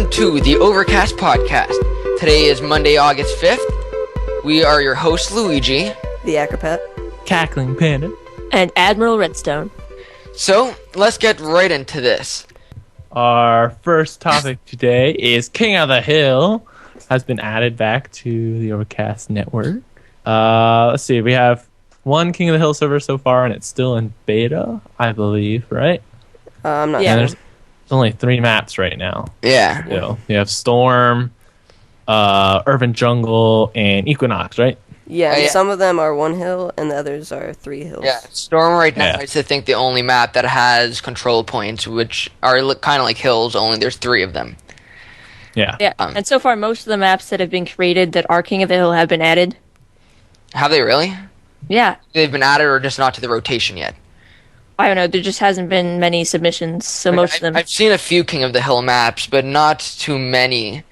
Welcome to the Overcast Podcast. Today is Monday, August 5th. We are your hosts, Luigi, the Acrobat, Cackling Panda, and Admiral Redstone. So, let's get right into this. Our first topic today is King of the Hill has been added back to the Overcast network. Let's see, we have one King of the Hill server so far, and it's still in beta, I believe, right? I'm not Yeah, sure. there's only 3 maps right now. Yeah. You have Storm, Urban Jungle, and Equinox, right? Yeah, and yeah. some of them are one hill, and the others are 3 hills. Yeah, Storm right now Yeah. is, I think, the only map that has control points, which are kind of like hills, only there's 3 of them. Yeah. Yeah, and so far most of the maps that have been created that are King of the Hill have been added. Have they really? Yeah, They've been added or just not to the rotation yet? I don't know, there just hasn't been many submissions, so most of them... I've seen a few King of the Hill maps, but not too many.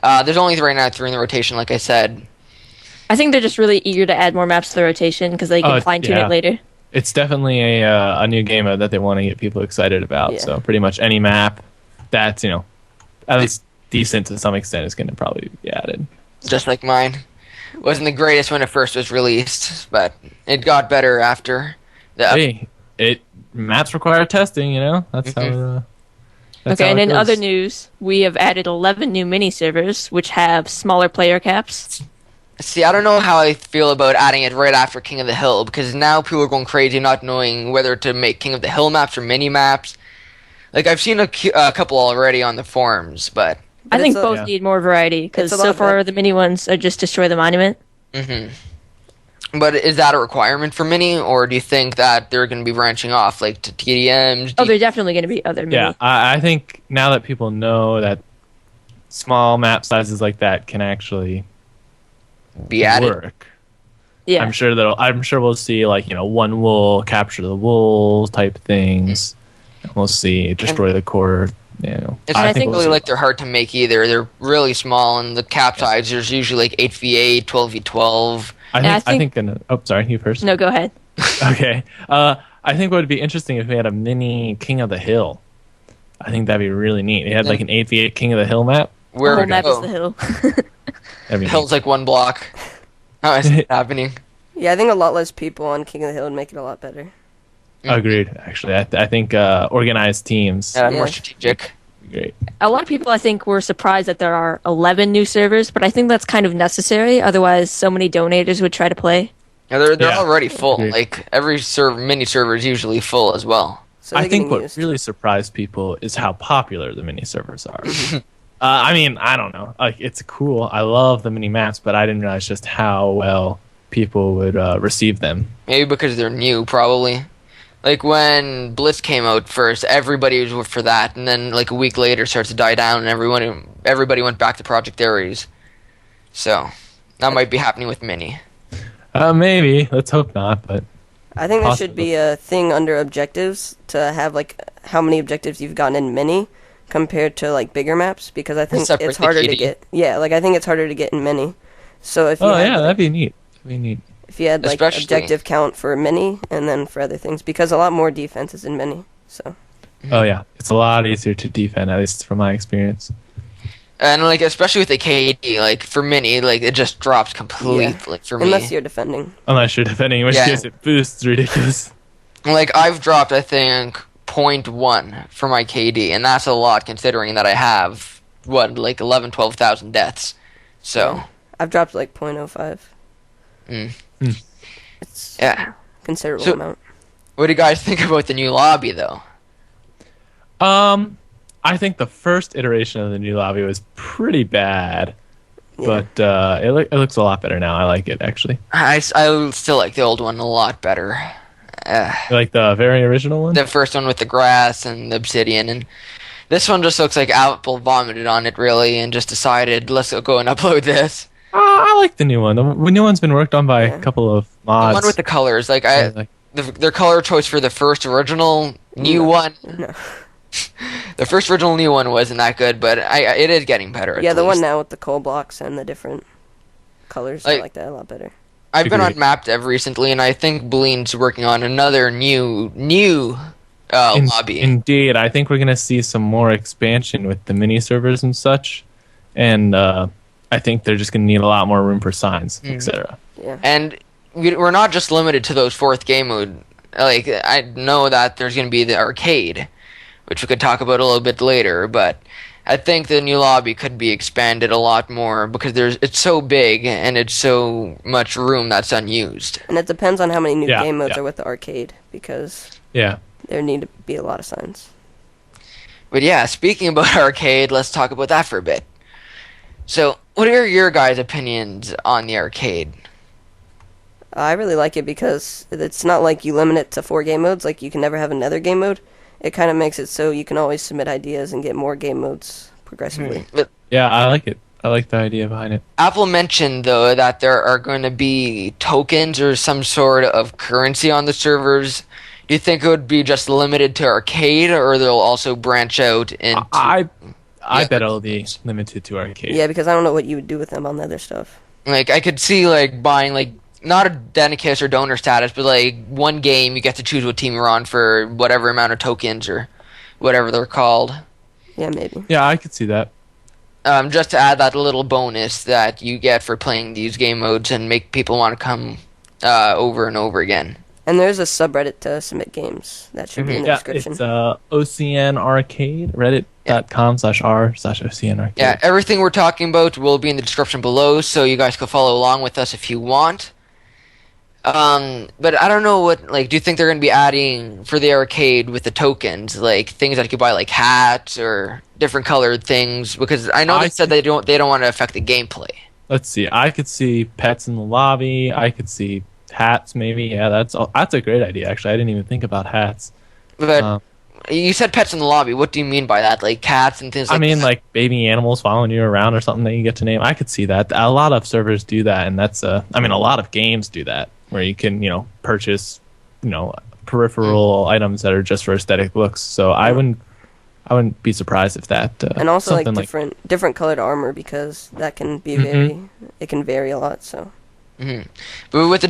There's only right now 3 in the rotation, like I said. I think they're just really eager to add more maps to the rotation because they can fine-tune it later. It's definitely a new game mode that they want to get people excited about. Yeah. So pretty much any map that's, at least decent to some extent is going to probably be added. Just like mine. Wasn't the greatest when it first was released, but it got better after. Maps require testing, That's how. That's Okay, how and it in goes. other news, we have added 11 new mini-servers, which have smaller player caps. See, I don't know how I feel about adding it right after King of the Hill, because now people are going crazy not knowing whether to make King of the Hill maps or mini maps. Like, I've seen a couple already on the forums, but... I think it's both need more variety, because it's a so lot far better. the mini ones are just destroy the monument. But is that a requirement for mini, or do you think that they're going to be branching off, like, to TDMs? Oh, they're definitely going to be other mini. Yeah, I think now that people know that small map sizes like that can actually be added? work, Yeah. I'm sure we'll see one wool capture the wool type things. And we'll see destroy the core. It's I not think really like they're hard to make either. They're really small, and the cap size is usually like 8v8, 12v12. I think. Oh, sorry, you first. No, go ahead. Okay. I think what would be interesting if we had a mini King of the Hill. I think that'd be really neat. They had like an 8v8 King of the Hill map. The Where whole map is the hill. That'd be Hill's like one block. How is it happening? Yeah, I think a lot less people on King of the Hill would make it a lot better. Agreed. Actually, I think organized teams Yeah, Yeah. more strategic. would be great. A lot of people, I think, were surprised that there are 11 new servers, but I think that's kind of necessary. Otherwise, so many donators would try to play. Yeah, they're Yeah. already full. Agreed. Like every mini server is usually full as well. So I they're think getting what used. really surprised people is how popular the mini servers are. I mean, I don't know. Like, it's cool. I love the mini maps, but I didn't realize just how well people would receive them. Maybe because they're new, probably. Like when Blitz came out first, everybody was for that, and then like a week later, it starts to die down, and everybody went back to Project Ares. So that might be happening with mini. Maybe. Let's hope not. But I think there Possible. should be a thing under objectives to have like how many objectives you've gotten in mini compared to like bigger maps, because I think Separate it's the harder to KD. get. Yeah, like I think it's harder to get in mini. So if you had, that'd be neat. That'd be neat. if you had like Especially- objective count for mini and then for other things, because a lot more defense is in mini. So Oh yeah, it's a lot easier to defend, at least from my experience. And like especially with the KD, like for mini, like it just drops completely for me. unless you're defending. Unless you're defending, in which Yeah. case it boosts ridiculous. Like I've dropped, I think, 0.1 for my KD, and that's a lot considering that I have like 12,000 deaths. So I've dropped like 0.05. It's yeah. a considerable So- amount. What do you guys think about the new lobby, though? I think the first iteration of the new lobby was pretty bad, Yeah. but it looks a lot better now. I like it, actually. I still like the old one a lot better. You like the very original one? The first one with the grass and the obsidian, and this one just looks like Apple vomited on it, really, and just decided, let's go and upload this. I like the new one. The new one's been worked on by a couple of The mods. one with the colors, like Yeah, like- their color choice for the first original new one. No. The first original new one wasn't that good, but it is getting better. Yeah, at the one least. now with the coal blocks and the different colors, I Like- like that a lot better. I've been on Agreed. MapDev recently, and I think Bleen's working on another new lobby. Indeed, I think we're going to see some more expansion with the mini servers and such, and I think they're just going to need a lot more room for signs, etc. Yeah. And we're not just limited to those fourth game mode. Like, I know that there's going to be the arcade, which we could talk about a little bit later, but I think the new lobby could be expanded a lot more because it's so big and it's so much room that's unused. And it depends on how many new Yeah, game modes yeah. are with the arcade, because Yeah. there need to be a lot of signs. But yeah, speaking about arcade, let's talk about that for a bit. So, what are your guys' opinions on the arcade? I really like it because it's not like you limit it to 4 game modes, like you can never have another game mode. It kind of makes it so you can always submit ideas and get more game modes progressively. But Yeah, I like it. I like the idea behind it. Apple mentioned, though, that there are going to be tokens or some sort of currency on the servers. Do you think it would be just limited to arcade, or they'll also branch out into... I Yeah. bet it'll be limited to arcade. Yeah, because I don't know what you would do with them on the other stuff. Like, I could see, like, buying, like, not a Denicus or donor status, but, like, one game, you get to choose what team you're on for whatever amount of tokens or whatever they're called. Yeah, maybe. Yeah, I could see that. Just to add that little bonus that you get for playing these game modes and make people want to come over and over again. And there's a subreddit to submit games. That should be in the Yeah, description. it's OCN Arcade, reddit.com/r/OCN Arcade. Yeah, everything we're talking about will be in the description below, so you guys can follow along with us if you want. But I don't know what, like, do you think they're going to be adding for the arcade with the tokens, like, things that you could buy, like hats or different colored things? Because I know they said they don't want to affect the gameplay. Let's see. I could see pets in the lobby. I could see hats, maybe. Yeah, that's a great idea. Actually, I didn't even think about hats. But you said pets in the lobby. What do you mean by that? Like cats and things like I mean, that? like baby animals following you around or something that you get to name. I could see that. A lot of servers do that, and that's a lot of games do that, where you can, purchase, peripheral items that are just for aesthetic looks. So I wouldn't be surprised if that and also like something different colored armor, because that can be it can vary a lot. So But with the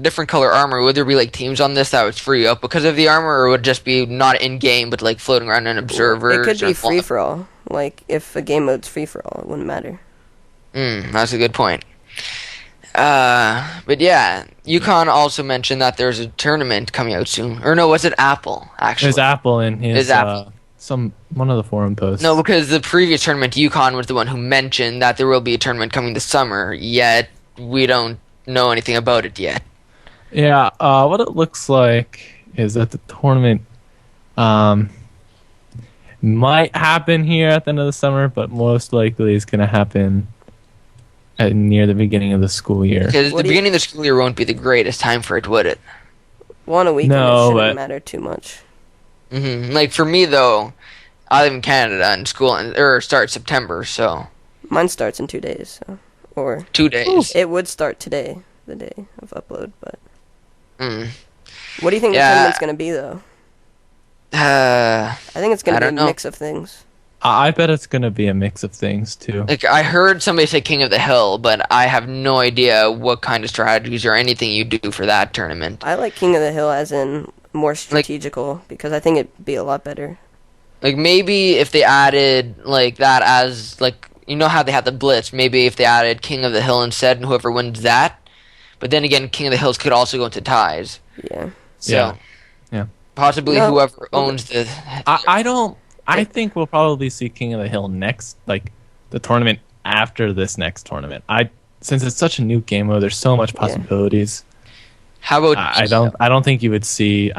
different color armor, would there be like teams on this that would free up because of the armor, or would it just be not in game but like floating around in observers? it could or be free for all. Like if a game mode's free for all, it wouldn't matter. That's a good point. But yeah, Yukon also mentioned that there's a tournament coming out soon. Or no, was it Apple, actually? There's Apple in his There's Apple. One of the forum posts. No, because the previous tournament, Yukon was the one who mentioned that there will be a tournament coming this summer, yet we don't know anything about it yet. Yeah, what it looks like is that the tournament might happen here at the end of the summer, but most likely it's going to happen near the beginning of the school year. Because the beginning of the school year won't be the greatest time for it, would it? One a week No, shouldn't but- matter too much. Like for me though, I live in Canada and school starts September, so Mine starts in 2 days, so. Or 2 days. it would start today, the day of upload. But Mm. what do you think the Yeah. tournament's gonna be, though? I think it's I gonna be a don't know. mix of things. I bet it's going to be a mix of things, too. Like I heard somebody say King of the Hill, but I have no idea what kind of strategies or anything you do for that tournament. I like King of the Hill as in more strategical, because I think it'd be a lot better. Like maybe if they added like that as like, you know how they had the Blitz, maybe if they added King of the Hill instead and whoever wins that. But then again, King of the Hills could also go into ties. Yeah. So Yeah. possibly No. whoever owns the I think we'll probably see King of the Hill next, like the tournament after this next tournament. Since it's such a new game mode, there's so much possibilities. How about I don't think you'd see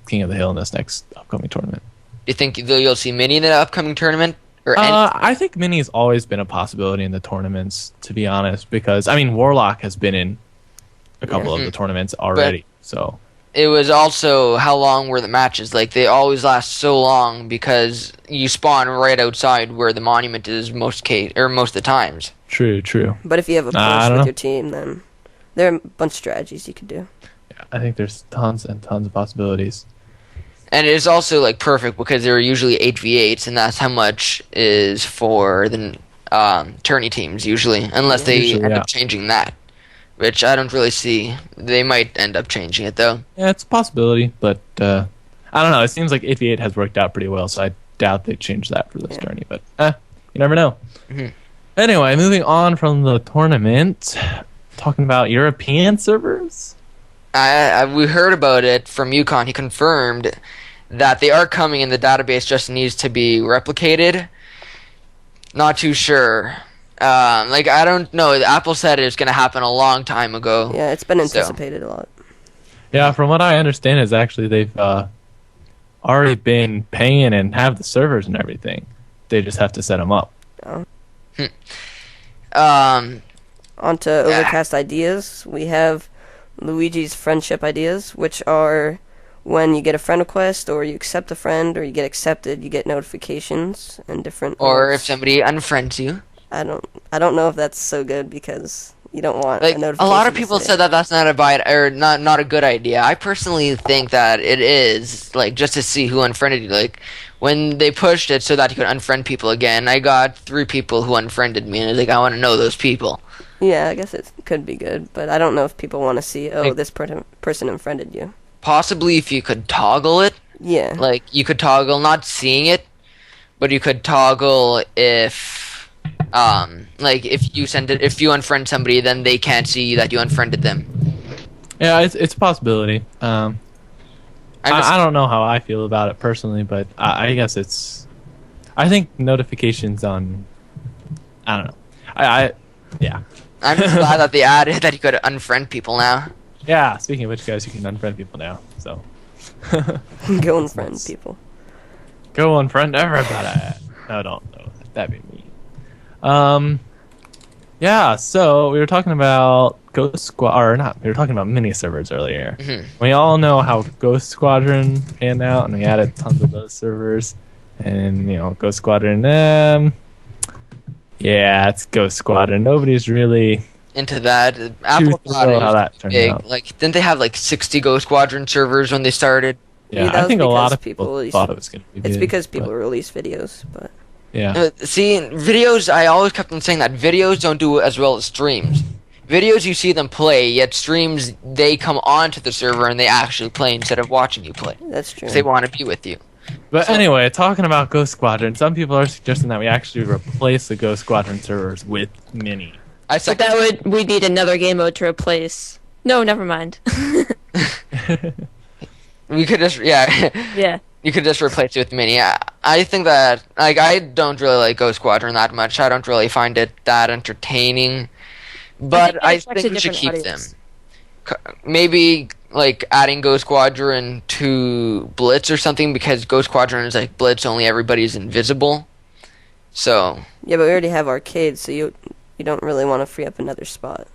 King of the Hill in this next upcoming tournament. Do you think you'll see Mini in the upcoming tournament? Or I think Mini has always been a possibility in the tournaments, to be honest, because Warlock has been in a couple of the tournaments already. So it was also how long were the matches? Like they always last so long because you spawn right outside where the monument is most of the times. true. But if you have a I push don't with know. your team, then there are a bunch of strategies you could do. Yeah, I think there's tons and tons of possibilities. And it is also like perfect because there are usually 8v8s, and that's how much is for the tourney teams usually, unless they Usually, end yeah. up changing that, which I don't really see. They might end up changing it though. Yeah, it's a possibility, but I don't know. It seems like 88 has worked out pretty well, so I doubt they change that for this journey. But you never know. Mm-hmm. Anyway, moving on from the tournament, talking about European servers. We heard about it from Yukon. He confirmed that they are coming and the database just needs to be replicated. Not too sure. I don't know. Apple said it was going to happen a long time ago. Yeah, it's been anticipated a lot. Yeah, from what I understand is actually they've already been paying and have the servers and everything. They just have to set them up. Oh. On to Overcast ideas. We have Luigi's friendship ideas, which are when you get a friend request or you accept a friend or you get accepted, you get notifications and different. Or if somebody unfriends you. I don't know if that's so good because you don't want a notification. A lot of people said that that's not not a good idea. I personally think that it is, just to see who unfriended you. When they pushed it so that you could unfriend people again, I got 3 people who unfriended me, and I want to know those people. Yeah, I guess it could be good, but I don't know if people want to see, this person unfriended you. Possibly if you could toggle it. Yeah. You could toggle not seeing it, but you could toggle if if you unfriend somebody, then they can't see that you unfriended them. Yeah, it's a possibility. I don't know how I feel about it personally, but I guess I think notifications on. I don't know. Yeah. I'm just glad that they added that you could unfriend people now. Yeah. Speaking of which, guys, you can unfriend people now. So. Go unfriend people. Go unfriend everybody. No, don't. No, that'd be mean. Yeah. So we were talking about Ghost Squad, or not? We were talking about mini servers earlier. Mm-hmm. We all know how Ghost Squadron panned out, and we added tons of those servers. And Ghost Squadron. Yeah, it's Ghost Squadron. Nobody's really into that. Apple thought it how that was turned big. out. Didn't they have 60 Ghost Squadron servers when they started? Yeah, that I was think a lot because of people thought it was going to be It's big, because people release videos, but yeah. See, videos. I always kept on saying that videos don't do as well as streams. Videos, you see them play, yet streams, they come onto the server and they actually play instead of watching you play. that's true. 'Cause they want to be with you. But anyway, talking about Ghost Squadron, some people are suggesting that we actually replace the Ghost Squadron servers with mini. But we'd need another game mode to replace. No, never mind. We could just, Yeah. you could just replace it with mini. I think that, I don't really like Ghost Squadron that much. I don't really find it that entertaining. But I think we should keep them. Maybe, adding Ghost Squadron to Blitz or something, because Ghost Squadron is like Blitz, only everybody's invisible. So. Yeah, but we already have arcade, so you don't really want to free up another spot.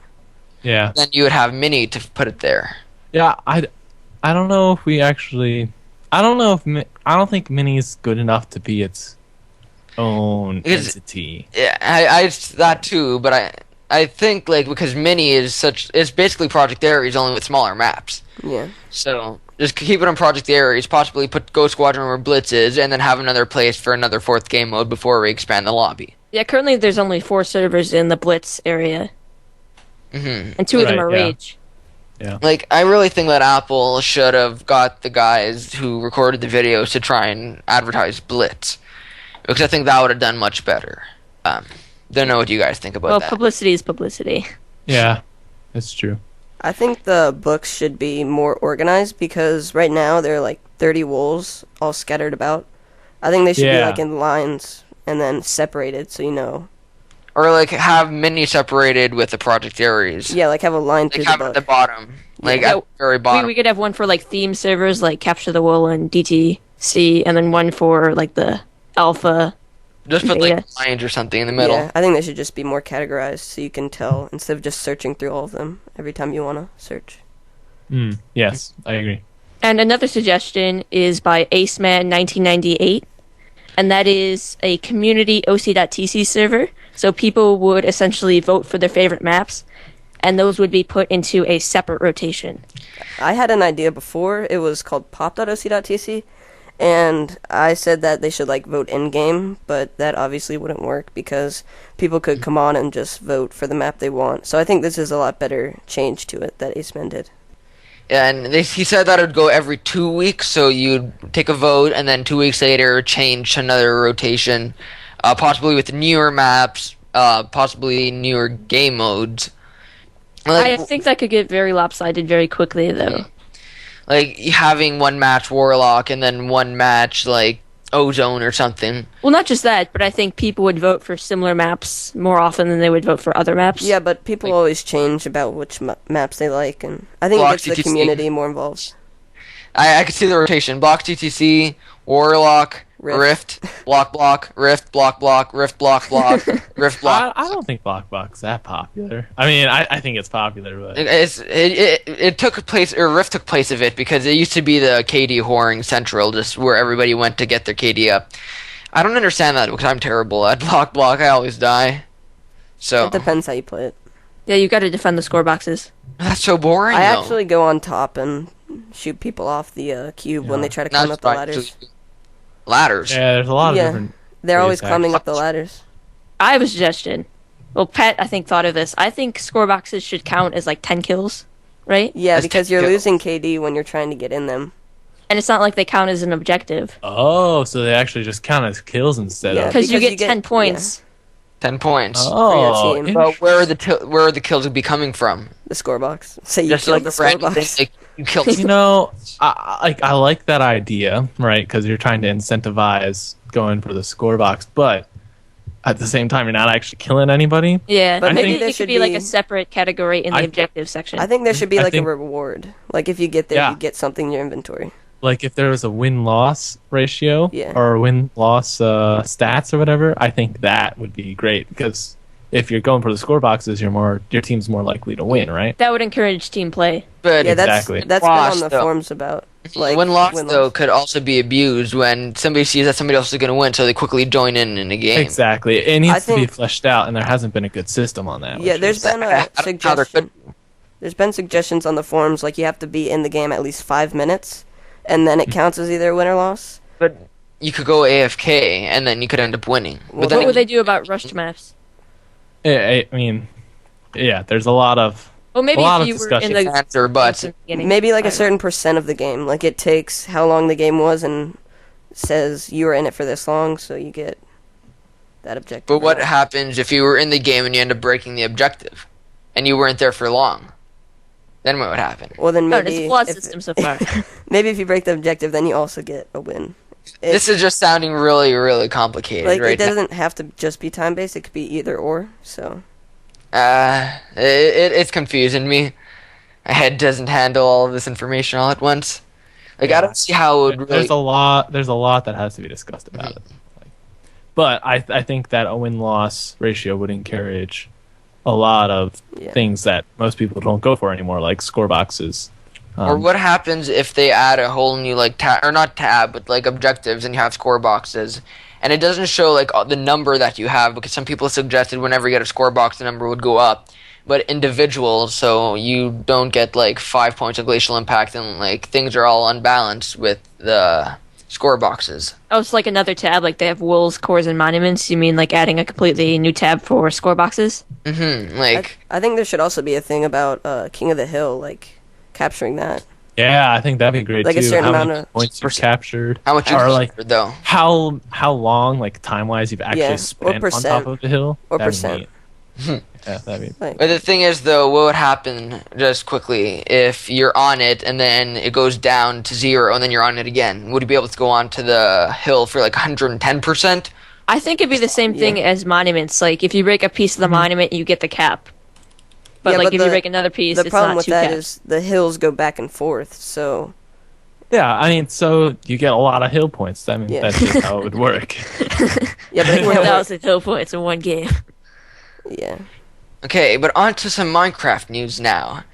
Yeah. Then you would have mini to put it there. Yeah, I don't know if we actually. I don't think mini is good enough to be its own entity. Yeah, I that too, but I think because mini is it's basically Project Ares only with smaller maps. Yeah. So just keep it on Project Ares, possibly put Ghost Squadron where Blitz is, and then have another place for another 4th game mode before we expand the lobby. Yeah, currently there's only 4 servers in the Blitz area. Mm-hmm. And 2 of them are Rage. Yeah. I really think that Apple should have got the guys who recorded the videos to try and advertise Blitz, because I think that would have done much better. Don't know what you guys think about that. Publicity is publicity. Yeah, that's true. I think the books should be more organized because right now they're 30 wolves all scattered about. I think they should be in lines and then separated so you know. Or have mini separated with the Project Ares. Yeah, have a line through have it at the bottom. At the very bottom. We could have one for theme servers like Capture the Wool and DTC, and then one for the alpha. Just put beta. lines or something in the middle. Yeah, I think they should just be more categorized so you can tell instead of just searching through all of them every time you want to search. Yes, I agree. And another suggestion is by Aceman1998, and that is a community OC.TC server. So people would essentially vote for their favorite maps, and those would be put into a separate rotation. I had an idea before. It was called pop.oc.tc, and I said that they should vote in-game, but that obviously wouldn't work because people could come on and just vote for the map they want. So I think this is a lot better change to it that Aceman did. And he said that it would go every 2 weeks, so you'd take a vote, and then 2 weeks later change to another rotation, possibly with newer maps, possibly newer game modes. I think that could get very lopsided very quickly, though. Like having one match Warlock and then one match like Ozone or something. Well, not just that, but I think people would vote for similar maps more often than they would vote for other maps. Yeah, but people always change about which maps they like, and I think it gets the community more involved. I could see the rotation. Block TTC, Warlock, Rift, Block, Rift, Block, Rift, Block, Rift, Block. I don't think Block's that popular. I mean, I think it's popular, but it took place, or Rift took place of it, because it used to be the KD whoring central, just where everybody went to get their KD up. I don't understand that because I'm terrible at Block. I always die. So it depends how you play it. Yeah, you got to defend the score boxes. That's so boring. I actually go on top and shoot people off the cube when they try to climb up the ladders. Ladders? Yeah, there's a lot of different... They're always climbing up the ladders. I have a suggestion. Well, Pat, I think, thought of this. I think score boxes should count as like 10 kills, right? Yeah, because you're losing KD when you're trying to get in them. And it's not like they count as an objective. Oh, so they actually just count as kills instead of... Because you get 10 points. 10 points. Oh, for your team. But where are the kills be coming from? The score box. Say you Just killed like the score box. You killed. You know, I like that idea, right? Because you're trying to incentivize going for the score box, but at the same time, you're not actually killing anybody. Yeah, But maybe maybe there it could should be like be- a separate category in the objective section. I think there should be I like a think- reward. Like if you get there, Yeah. you get something in your inventory. Like if there was a win-loss ratio Yeah. or win-loss stats or whatever, I think that would be great because if you're going for the score boxes, your team's more likely to win, right? That would encourage team play. But Yeah, Exactly. that's been Lost, on the though. forums about. Like win-loss, win-loss. though, could also be abused when somebody sees that somebody else is going to win, so they quickly join in a game. Exactly. It needs to be think- fleshed out, and there hasn't been a good system on that. Yeah, which there's is- been I a don't know how they're suggestion. There's been suggestions on the forums like you have to be in the game at least 5 minutes, and then it counts as either win or loss. But you could go AFK, and then you could end up winning. Well, But then What would they do about rushed maps? I mean, yeah, there's a lot of... Well, maybe A lot if of you were discussion. in the answer, but in the beginning. Maybe like I a don't certain percent of the game. Like it takes how long the game was and says you were in it for this long, so you get that objective. But what or not. happens if you were in the game and you end up breaking the objective, and you weren't there for long? Then what would happen? Well, then know. No, maybe it's a flawed if- system so far. maybe if you break the objective, then you also get a win. This is just sounding really, really complicated Like right it doesn't have to just be time based; it could be either or. So now. It's confusing me. My head doesn't handle all of this information all at once. Like, I don't see how it would really... There's a lot that has to be discussed about it. Like, but I think that a win-loss ratio would encourage a lot of Yeah. things that most people don't go for anymore, like score boxes. Or what happens if they add a whole new, like, or not tab, but, like, objectives, and you have score boxes, and it doesn't show, like, the number that you have, because some people suggested whenever you get a score box, the number would go up. But individual, so you don't get, like, 5 points of glacial impact, and, like, things are all unbalanced with the score boxes. Oh, it's like another tab. Like they have wolves, cores, and monuments. You mean like adding a completely new tab for score boxes? Mm-hmm, like... I think there should also be a thing about King of the Hill, like capturing that. Yeah, I think that'd be great Like a too. certain How amount many of points you've captured, How much you or like captured, though. how long, like time-wise, you've actually Yeah, or spent on percent. top of the hill. Or That'd be percent. neat. Yeah, that'd be. Like, But the thing is, though, what would happen, just quickly, if you're on it and then it goes down to 0 and then you're on it again? Would you be able to go on to the hill for like 110%? I think it'd be the same thing as monuments. Like if you break a piece of the monument, you get the cap. But Yeah, like but if the- you break another piece, the it's problem not with 2 that caps. is the hills go back and forth. So Yeah, I mean, so you get a lot of hill points. I mean, Yeah. that's just how it would work. yeah, but it can't work. 4,000 hill points in one game. Yeah. Okay, but on to some Minecraft news now.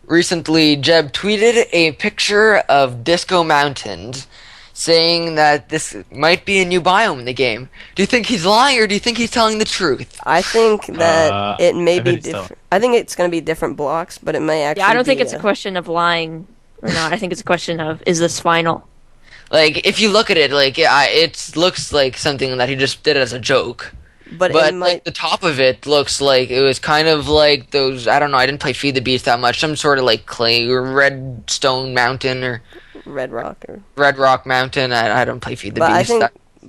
Recently, Jeb tweeted a picture of Disco Mountains, saying that this might be a new biome in the game. Do you think he's lying, or do you think he's telling the truth? I think that it may I be think so. different. I think it's going to be different blocks, but it may actually. Yeah, I don't think be, it's a question of lying or not. I think it's a question of is this final? Like, if you look at it, like, it looks like something that he just did as a joke. But it But might. like the top of it looks like it was kind of like those. I don't know. I didn't play Feed the Beast that much. Some sort of like clay or Redstone Mountain or Red Rock or. Red Rock Mountain. I don't play Feed the But I Beast. think.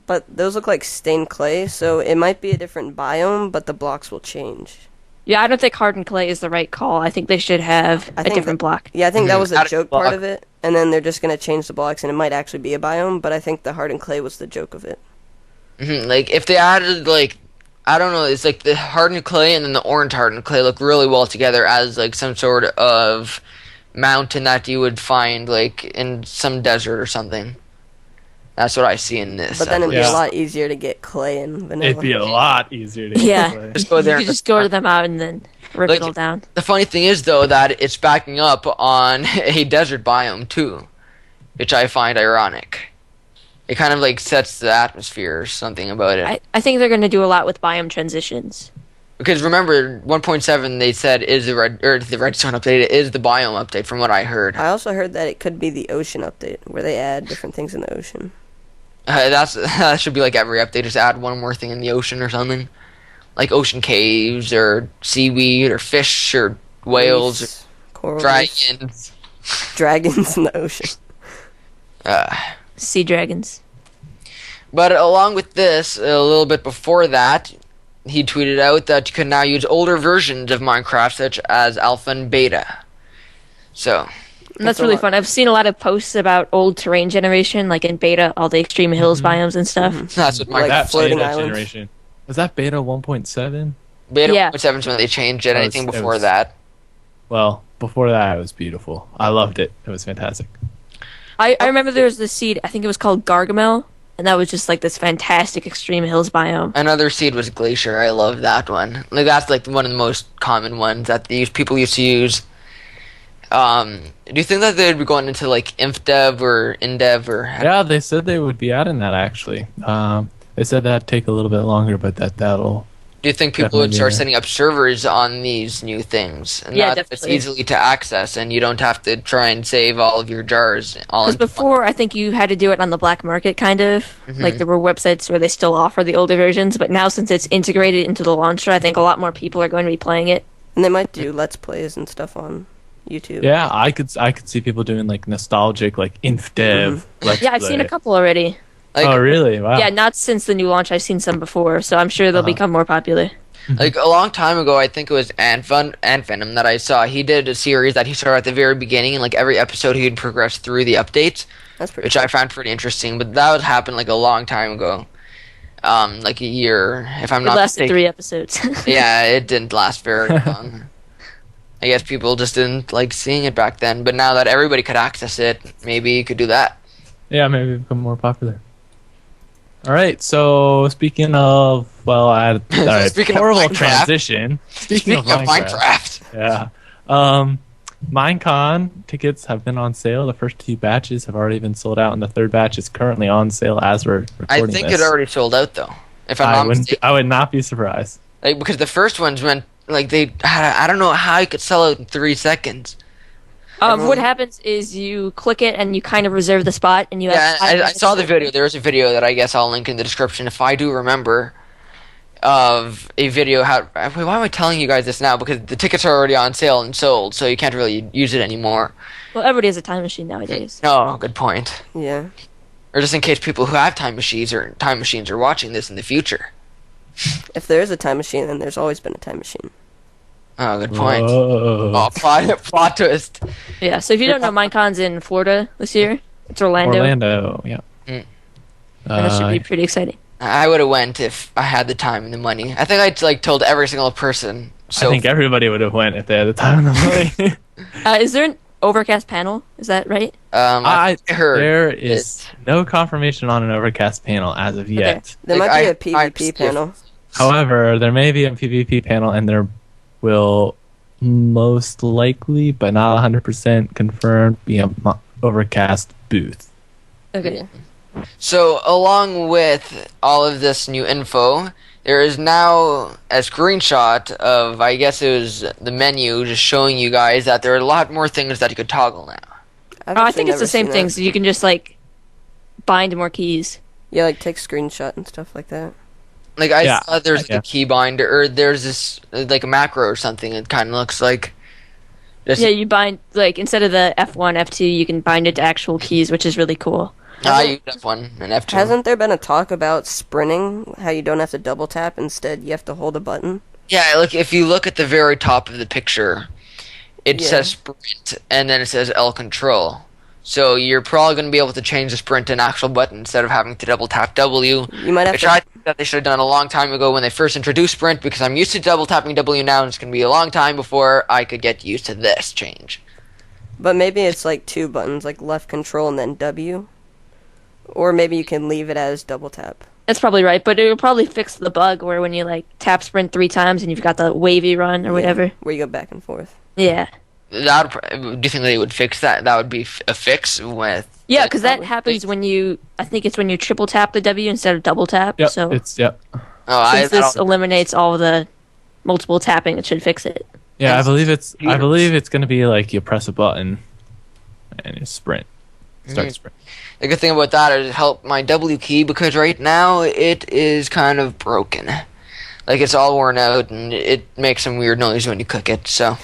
But those look like stained clay, so it might be a different biome, but the blocks will change. Yeah, I don't think hardened clay is the right call. I think they should have I a think different block. Yeah, I think that was the Added joke block. part of it, and then they're just gonna change the blocks, and it might actually be a biome. But I think the hardened clay was the joke of it. Like if they added like. I don't know, it's like the hardened clay and then the orange hardened clay look really well together as like some sort of mountain that you would find like in some desert or something. That's what I see in this. But then it'd be Yeah. a lot easier to get clay and vanilla. It'd be a lot easier to Yeah. play. Just go there. You could just go to them out and then rip Like- it all down. The funny thing is though that it's backing up on a desert biome too, which I find ironic. It kind of like sets the atmosphere or something about it. I think they're going to do a lot with biome transitions. Because remember, 1.7 they said is the redstone update is the biome update from what I heard. I also heard that it could be the ocean update, where they add different things in the ocean. That should be like every update, just add one more thing in the ocean or something, like ocean caves or seaweed or fish or whales or Reefs, corals, dragons. dragons in the ocean. Sea dragons. But along with this, a little bit before that, he tweeted out that you can now use older versions of Minecraft, such as Alpha and Beta. So, And that's a really lot. fun. I've seen a lot of posts about old terrain generation, like in beta, all the extreme hills biomes and stuff. that's what Like Minecraft. That floating beta islands. generation. Was that beta 1.7? Beta Yeah. 1.7 is when they changed it. That was- Anything it before was- that. Well, before that, it was beautiful. I loved it. It was fantastic. I remember there was this seed, I think it was called Gargamel, and that was just like this fantastic extreme hills biome. Another seed was Glacier. I love that one. Like that's like one of the most common ones that these people used to use. Do you think that they'd be going into like InfDev or InDev or? Yeah, they said they would be adding that actually. They said that'd take a little bit longer, but that'll. Do you think people Definitely would start be, setting up servers on these new things? And Yeah, that it's definitely. easily to access, and you don't have to try and save all of your jars. All Because into before, I think you had to do it on the black market, kind of. Mm-hmm. Like there were websites where they still offer the older versions, but now since it's integrated into the launcher, I think a lot more people are going to be playing it. And they might do let's plays and stuff on YouTube. Yeah, I could see people doing like nostalgic like InfDev. Let's Yeah, I've seen a play. couple already. Like, Oh really? Wow. Yeah, not since the new launch. I've seen some before, so I'm sure they'll become more popular. like a long time ago, I think it was Ant Venom that I saw. He did a series that he started at the very beginning, and like every episode, he'd progress through the updates, That's pretty. which I found pretty interesting. But that would happen like a long time ago, like a year, if I'm It not lasted mistaken. 3 episodes. Yeah, it didn't last very long. I guess people just didn't like seeing it back then. But now that everybody could access it, maybe you could do that. Yeah, maybe become more popular. All right. So speaking of, well, I had all right, Speaking of horrible Minecraft. transition. Speaking of Minecraft. Yeah. Minecon tickets have been on sale. The first 2 batches have already been sold out, and the third batch is currently on sale as we're I recording think this. it already sold out though. If I'm I not wouldn't. mistaken. I would not be surprised. Like, because the first ones went like I don't know how you could sell out in 3 seconds. What happens is you click it and you kind of reserve the spot, and you Yeah, have. I saw the video. There was a video that I guess I'll link in the description if I do remember. Of a video how why am I telling you guys this now? Because the tickets are already on sale and sold, so you can't really use it anymore. Well, everybody has a time machine nowadays. No, good point. Yeah. Or just in case people who have time machines are watching this in the future. If there is a time machine, then there's always been a time machine. Oh, good point. Whoa. Oh, plot twist. Yeah, so if you don't know, Minecon's in Florida this year. It's Orlando. Orlando. Yeah. Mm. And that should be pretty exciting. I would have went if I had the time and the money. I think I'd like told every single person. So I think everybody would have went if they had the time and the money. Is there an Overcast panel? Is that right? I heard there is no confirmation on an Overcast panel as of yet. There Like, might be I- a PvP I- panel. However, there may be a PvP panel, and there will most likely, but not 100% confirmed, be a Overcast booth. Okay. So, along with all of this new info, there is now a screenshot of, I guess it was the menu, just showing you guys that there are a lot more things that you could toggle now. I've Oh, I actually think it's the never same seen thing, that. so you can just like bind more keys. Yeah, like take screenshot and stuff like that. Like I Yeah, saw there's like yeah. a key binder, or there's this like a macro or something. It kind of looks like. Just, Yeah, you bind like instead of the F1, F2, you can bind it to actual keys, which is really cool. I use F1 and F2. Hasn't there been a talk about sprinting? How you don't have to double tap, instead you have to hold a button? Yeah, like if you look at the very top of the picture, it Yeah. says sprint and then it says L control. So you're probably going to be able to change the sprint to an actual button instead of having to double tap W. You might have Which to. I think that they should have done a long time ago when they first introduced sprint, because I'm used to double tapping W now, and it's going to be a long time before I could get used to this change. But maybe it's like 2 buttons, like left control and then W. Or maybe you can leave it as double tap. That's probably right, but it will probably fix the bug where when you like tap sprint 3 times and you've got the wavy run or whatever. Where you go back and forth. Yeah. Do you think they would fix that? That would be a fix with. Yeah, because that probably. happens when you, I think it's when you triple tap the W instead of double tap. Yep, So yep. Oh, since this eliminates all the multiple tapping, it should fix it. Yeah, I Yes. believe it's going to be like you press a button and you sprint. Start Mhm. sprint. The good thing about that is it helped my W key, because right now it is kind of broken. Like it's all worn out and it makes some weird noise when you click it. So.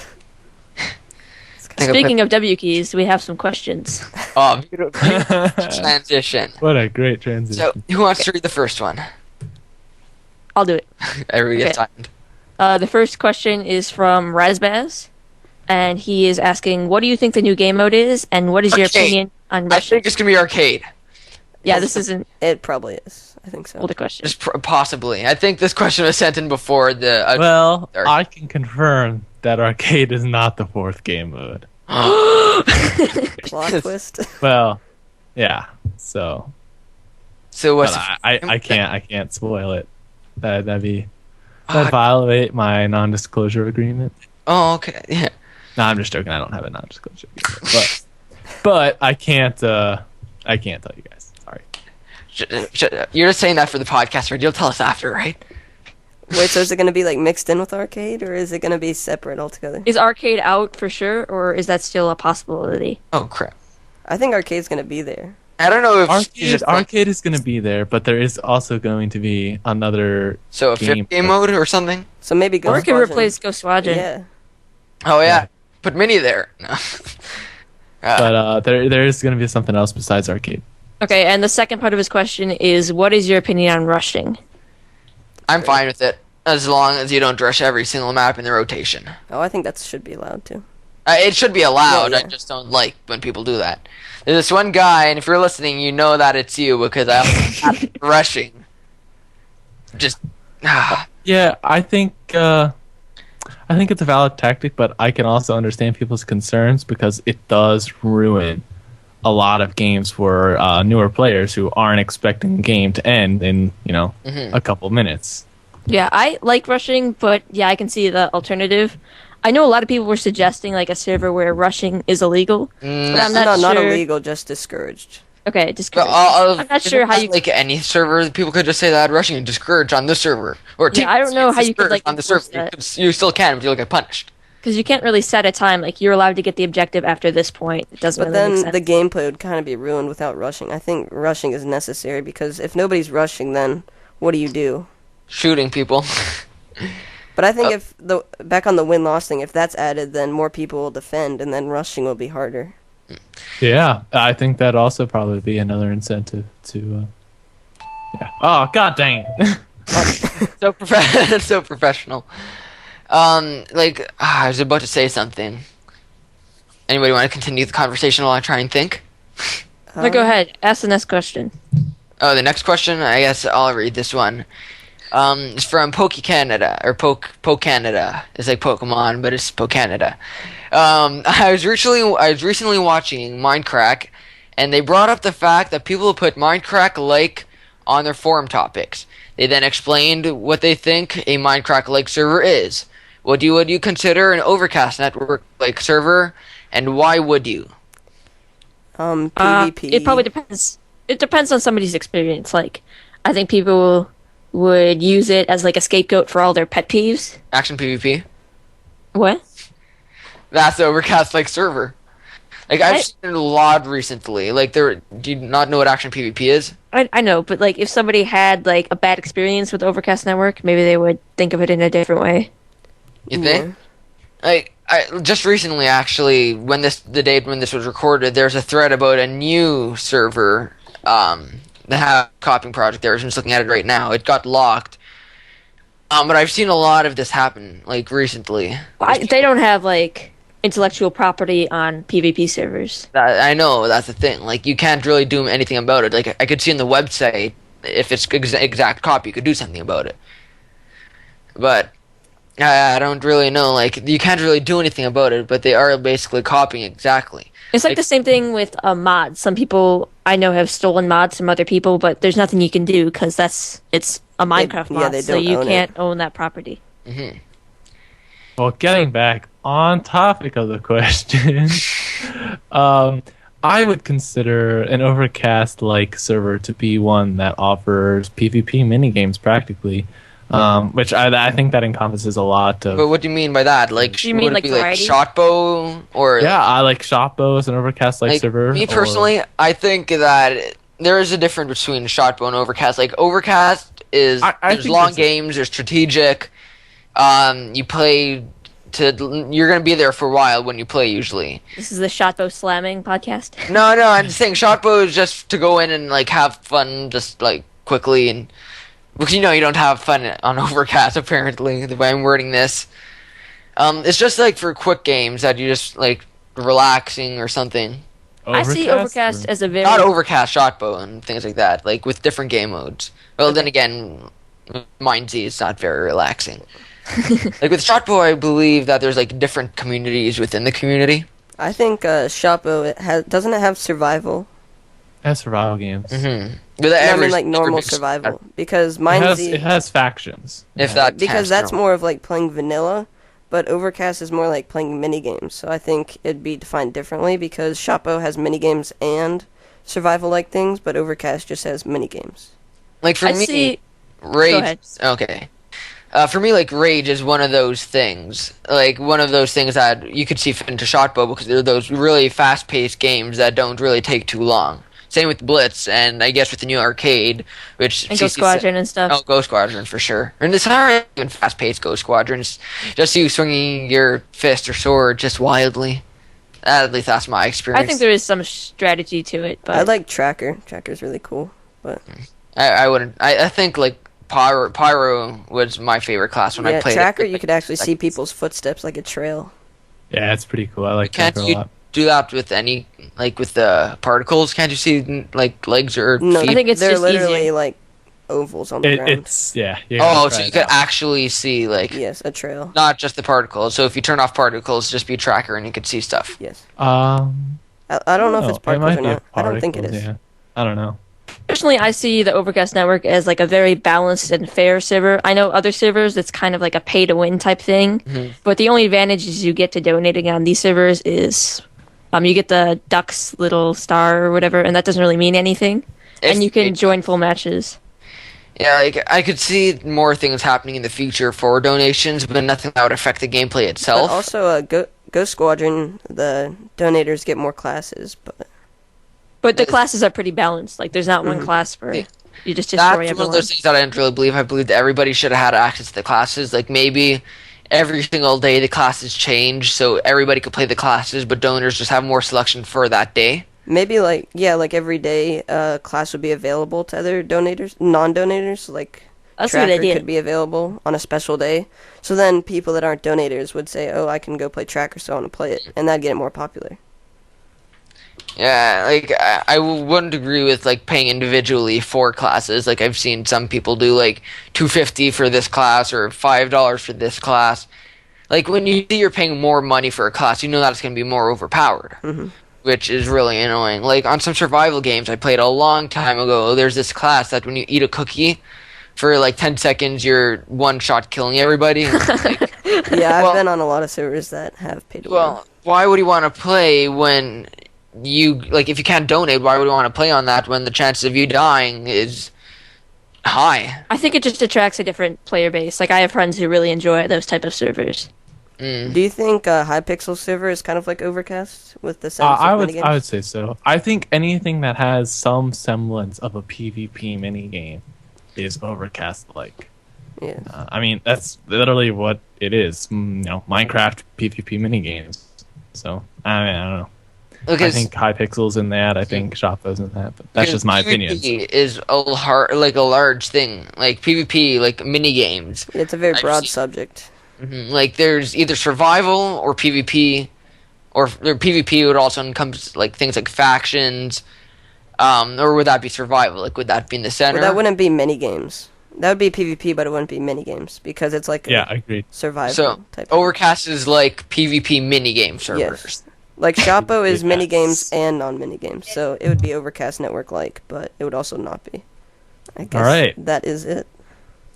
Speaking of W keys, we have some questions. Oh, beautiful transition. What a great transition. So, who wants to read the first one? I'll do it. Everybody gets Okay. timed. The first question is from Razbaz, and he is asking, what do you think the new game mode is, and what is your Arcade. opinion on I Russian? think it's gonna be arcade. Yeah, this is an It probably is. I think so. older question. Just possibly. I think this question was sent in before the. well, Arcade. I can confirm that arcade is not the 4th game mode. Plot twist. Well, yeah. So, So what's? but I can't spoil it. That'd Ah. violate my non-disclosure agreement. Oh, okay. Yeah. No, I'm just joking. I don't have a non-disclosure agreement, but I can't tell you guys. Sorry. You're just saying that for the podcast, right? You'll tell us after, right? Wait, so is it going to be like mixed in with arcade, or is it going to be separate altogether? Is arcade out for sure, or is that still a possibility? Oh crap! I think arcade's going to be there. I don't know if Arcade is going to be there, but there is also going to be another. So a fifth game mode or something. So maybe Or it Ghost can Watching. replace Ghost Watching. Yeah. Oh yeah. Yeah. Put Mini there. No. But there is going to be something else besides arcade. Okay, and the second part of his question is, what is your opinion on rushing? I'm fine with it as long as you don't rush every single map in the rotation. Oh, I think that should be allowed too. It should be allowed. Yeah, I yeah. just don't like when people do that. There's this one guy, and if you're listening, you know that it's you because I am rushing. Just Yeah, I think it's a valid tactic, but I can also understand people's concerns because it does ruin a lot of games for newer players who aren't expecting the game to end in Mhm. a couple minutes. Yeah, I like rushing, but yeah, I can see the alternative. I know a lot of people were suggesting like a server where rushing is illegal, but I'm No, not not sure. illegal, just discouraged. Okay, discouraged. I'm I'm not sure how you. like any server. People could just say that rushing and discourage on this server, or Yeah, I don't know how you could, discourage like, on the server. enforce You still can, but you'll get punished. Because you can't really set a time. Like, you're allowed to get the objective after this point. It doesn't But really make then sense. the gameplay would kind of be ruined without rushing. I think rushing is necessary because if nobody's rushing, then what do? Shooting people. But I think if back on the win-loss thing, if that's added, then more people will defend, and then rushing will be harder. Yeah, I think that also probably be another incentive to. Yeah. Oh God dang it! So professional. I was about to say something. Anybody want to continue the conversation while I try and think? No, go ahead. Ask the next question. Oh, the next question. I guess I'll read this one. It's from Poke Canada or Poke Canada. It's like Pokemon, but it's Poke Canada. I was recently watching Mindcrack, and they brought up the fact that people put Mindcrack like on their forum topics. They then explained what they think a Mindcrack like server is. Would you consider an Overcast network like server, and why would you? PvP. It probably depends. It depends on somebody's experience. Like, I think people would use it as like a scapegoat for all their pet peeves. Action PvP. What? That's the Overcast like server. Like I've seen it a lot recently. Like do you not know what Action PvP is? I know, but like if somebody had like a bad experience with Overcast Network, maybe they would think of it in a different way. You think? Like I just recently, actually, the date when this was recorded, there's a thread about a new server that have a copying project there. I'm just looking at it right now. It got locked. But I've seen a lot of this happen like recently. They don't have like intellectual property on PvP servers. I know, that's the thing. Like you can't really do anything about it. Like I could see on the website if it's exact copy, you could do something about it. But I don't really know. Like you can't really do anything about it. But they are basically copying exactly. It's like the same thing with mods. Some people I know have stolen mods from other people, but there's nothing you can do because it's a Minecraft mod, they so don't you own can't own that property. Mm-hmm. Well, getting back on topic of the question, I would consider an Overcast-like server to be one that offers PvP minigames practically, which I think that encompasses a lot of... But what do you mean by that? Like, Do you mean would it like be like variety? Shotbow or Yeah, I like Shotbow as an Overcast-like like server. me personally? I think that there is a difference between Shotbow and Overcast. Like Overcast is I there's think long it's- games, there's strategic. You play you're gonna be there for a while when you play usually. This is the Shotbow Slamming podcast. No, I'm just saying Shotbow is just to go in and like have fun, just like quickly, and because you don't have fun on Overcast apparently the way I'm wording this. It's just like for quick games that you just like relaxing or something. I see Overcast as a very Not Overcast, Shotbow, and things like that, like with different game modes. Well, then again, Mindsy is not very relaxing. Like with Shotbow, I believe that there's like different communities within the community. I think Shotbow doesn't it have survival? It has survival games. Mm-hmm. I mean like normal survival because It has factions. If that because counts, that's no. more of like playing vanilla, but Overcast is more like playing mini games. So I think it'd be defined differently because Shotbow has mini games and survival like things, but Overcast just has mini games. Like for I me, see. Rage. Go ahead. Okay. For me, like Rage is one of those things. Like one of those things that you could see fit into Shotbow because they're those really fast-paced games that don't really take too long. Same with Blitz, and I guess with the new arcade, which And Ghost Squadron and stuff. Oh, Ghost Squadron for sure. And it's not even fast-paced Ghost Squadron. It's just you swinging your fist or sword just wildly. At least that's my experience. I think there is some strategy to it, but I like Tracker. Tracker's really cool, but I wouldn't. I think like Pyro was my favorite class when I played Tracker it. you could actually see people's footsteps like a trail. Yeah, it's pretty cool. I like Can't Tracker a you lot. do that with any, like with the particles? Can't you see like legs or No, feet? I think it's they're just literally easier. like ovals on the ground. It's yeah. Oh, so you could actually see like Yes, a trail. not just the particles. So if you turn off particles, just be Tracker and you could see stuff. Yes. I I don't know if it's particles or be not. I don't think it particles, is. Yeah. I don't know. Personally, I see the Overcast Network as like a very balanced and fair server. I know other servers, it's kind of like a pay-to-win type thing, Mhm. but the only advantages you get to donating on these servers is you get the Ducks little star or whatever, and that doesn't really mean anything. And you can join full matches. Yeah, like I could see more things happening in the future for donations, but nothing that would affect the gameplay But itself. also, Ghost Squadron, the donators get more classes, But the classes are pretty balanced. Like, there's not one class for Yeah. you just That's destroy one everyone. of those things that I didn't really believe. I believe that everybody should have had access to the classes. Like maybe every single day the classes change, so everybody could play the classes, but donors just have more selection for that day. maybe like every day a class would be available to other donators, non-donators. Like That's a good Tracker idea. could be available on a special day. So then people that aren't donators would say, "Oh, I can go play Tracker, so I want to play it," and that'd get it more popular. Yeah, like I wouldn't agree with like paying individually for classes. Like I've seen some people do like $2.50 for this class or $5 for this class. Like when you see you're paying more money for a class, you know that it's going to be more overpowered, which is really annoying. Like on some survival games I played a long time ago, there's this class that when you eat a cookie for like 10 seconds, you're one shot killing everybody. Like, Yeah, Well- I've been on a lot of servers that have paid to win. well, why would you want to play when you like if you can't donate? Why would you want to play on that when the chances of you dying is high? I think it just attracts a different player base. Like, I have friends who really enjoy those type of servers. Do you think Hypixel server is kind of like Overcast with the sense of minigames? I would say so. I think anything that has some semblance of a PvP minigame is Overcast-like. Yes. I mean, that's literally what it is. Minecraft PvP minigames. So, I don't know. I think Hypixel's in that. I think Shoppo's in that. But that's just my opinion. PvP is a large thing. Like PvP, like minigames. It's a very broad subject. Like there's either survival or PvP, or PvP would also encompass like things like factions, or would that be survival? Like would that be in the center? Well, that wouldn't be minigames. That would be PvP, but it wouldn't be minigames because it's like agreed. Survival type. Overcast is like PvP minigame servers. Yes. Like Shoppo is minigames and non-minigames, so it would be Overcast Network-like, but it would also not be. I guess all right. That is it.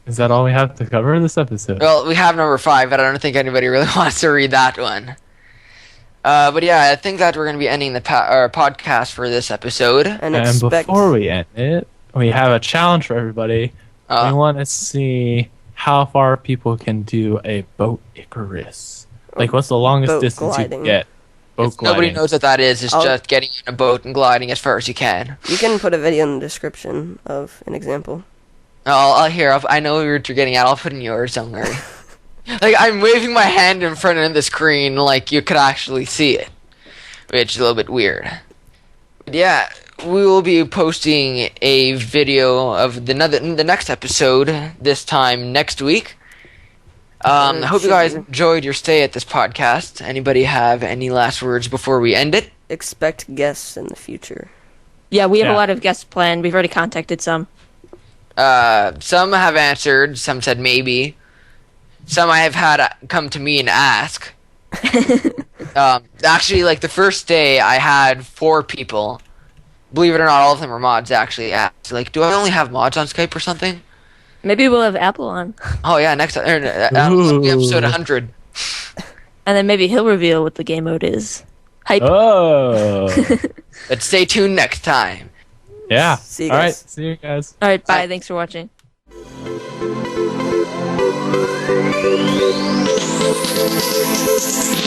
Is that all we have to cover this episode? Well, we have number 5, but I don't think anybody really wants to read that one. But yeah, I think that we're going to be ending the our podcast for this episode. And before we end it, we have a challenge for everybody. We want to see how far people can do a boat Icarus. Like, what's the longest distance you can get? Nobody knows what that is. It's just getting in a boat and gliding as far as you can. You can put a video in the description of an example. I know what you're getting at. I'll put in yours somewhere. Like, I'm waving my hand in front of the screen like you could actually see it, which is a little bit weird. But yeah, we will be posting a video of the next episode, this time next week. I hope you guys enjoyed your stay at this podcast. Anybody have any last words before we end it? Expect guests in the future. Yeah, we have a lot of guests planned. We've already contacted some. Some have answered. Some said maybe. Some I have had come to me and ask. Actually, like the first day, I had 4 people. Believe it or not, all of them were mods. Actually, asked, like, do I only have mods on Skype or something? Maybe we'll have Apple on. Oh yeah, next episode 100. And then maybe he'll reveal what the game mode is. Hype. Oh. But stay tuned next time. Yeah. See you All guys. right. See you guys. All right. Bye. Thanks for watching. We'll be right back.